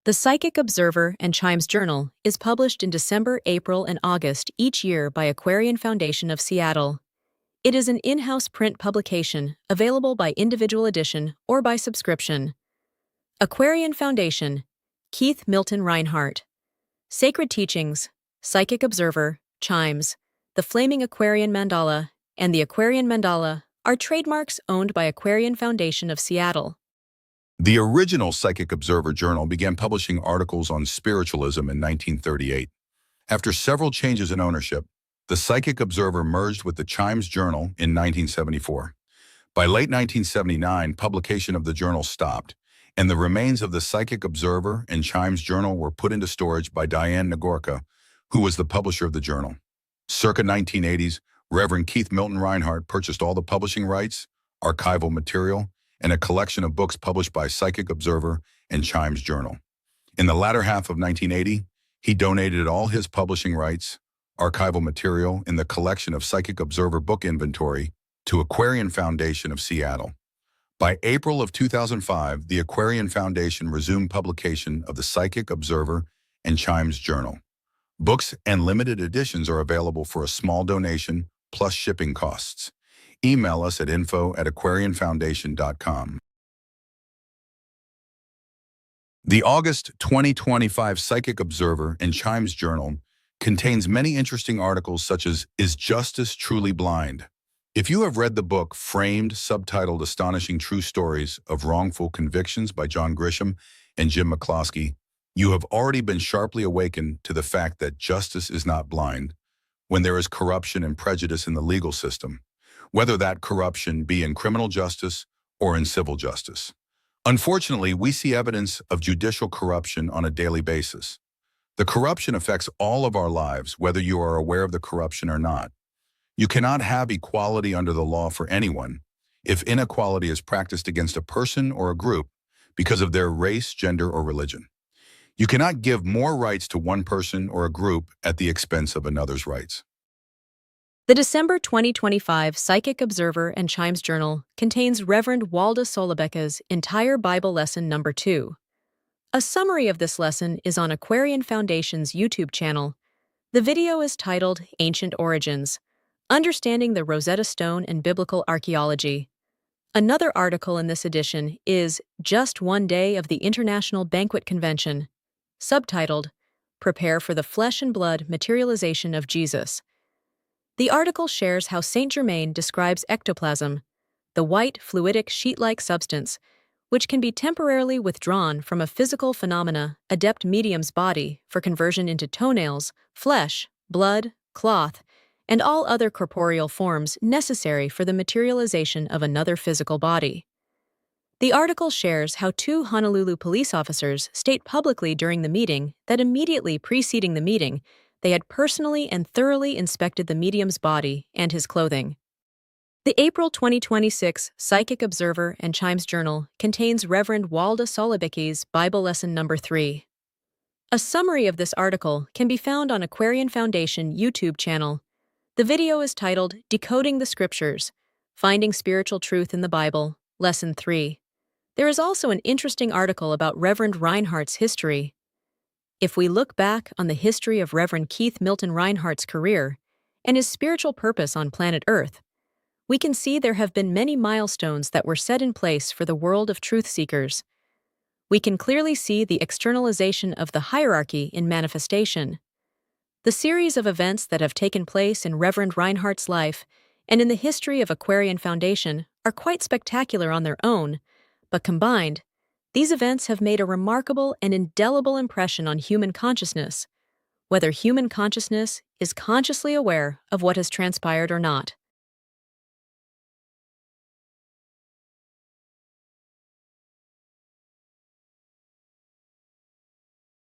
The Psychic Observer and Chimes Journal is published in December, April, and August each year by Aquarian Foundation of Seattle. It is an in-house print publication available by individual edition or by subscription. Aquarian Foundation, Keith Milton Reinhardt. Sacred Teachings, Psychic Observer, Chimes, the Flaming Aquarian Mandala, and the Aquarian Mandala are trademarks owned by Aquarian Foundation of Seattle. The original Psychic Observer Journal began publishing articles on spiritualism in 1938. After several changes in ownership, the Psychic Observer merged with the Chimes Journal in 1974. By late 1979, publication of the journal stopped, and the remains of the Psychic Observer and Chimes Journal were put into storage by Diane Nagorka, who was the publisher of the journal. Circa 1980s, Reverend Keith Milton Reinhardt purchased all the publishing rights, archival material, and a collection of books published by Psychic Observer and Chimes Journal. In the latter half of 1980, he donated all his publishing rights, archival material, and the collection of Psychic Observer book inventory to Aquarian Foundation of Seattle. By April of 2005, the Aquarian Foundation resumed publication of the Psychic Observer and Chimes Journal. Books and limited editions are available for a small donation plus shipping costs. Email us at info@aquarianfoundation.com. The August 2025 Psychic Observer and Chimes Journal contains many interesting articles such as Is Justice Truly Blind? If you have read the book Framed, subtitled Astonishing True Stories of Wrongful Convictions by John Grisham and Jim McCloskey, you have already been sharply awakened to the fact that justice is not blind when there is corruption and prejudice in the legal system, whether that corruption be in criminal justice or in civil justice. Unfortunately, we see evidence of judicial corruption on a daily basis. The corruption affects all of our lives, whether you are aware of the corruption or not. You cannot have equality under the law for anyone if inequality is practiced against a person or a group because of their race, gender, or religion. You cannot give more rights to one person or a group at the expense of another's rights. The December 2025 Psychic Observer and Chimes Journal contains Reverend Walda Solobeka's entire Bible lesson number 2. A summary of this lesson is on Aquarian Foundation's YouTube channel. The video is titled Ancient Origins, Understanding the Rosetta Stone and Biblical Archaeology. Another article in this edition is Just One Day of the International Banquet Convention, subtitled Prepare for the Flesh and Blood Materialization of Jesus. The article shares how Saint Germain describes ectoplasm, the white, fluidic, sheet-like substance, which can be temporarily withdrawn from a physical phenomena, adept medium's body, for conversion into toenails, flesh, blood, cloth, and all other corporeal forms necessary for the materialization of another physical body. The article shares how 2 Honolulu police officers state publicly during the meeting that immediately preceding the meeting, they had personally and thoroughly inspected the medium's body and his clothing. The April 2026 Psychic Observer and Chimes Journal contains Reverend Walda Solobeka's Bible lesson number 3. A summary of this article can be found on Aquarian Foundation YouTube channel. The video is titled Decoding the Scriptures, Finding Spiritual Truth in the Bible, Lesson 3. There is also an interesting article about Reverend Reinhardt's history. If we look back on the history of Reverend Keith Milton Reinhardt's career and his spiritual purpose on planet Earth, we can see there have been many milestones that were set in place for the world of truth seekers. We can clearly see the externalization of the hierarchy in manifestation. The series of events that have taken place in Reverend Reinhardt's life and in the history of Aquarian Foundation are quite spectacular on their own, but combined, these events have made a remarkable and indelible impression on human consciousness, whether human consciousness is consciously aware of what has transpired or not.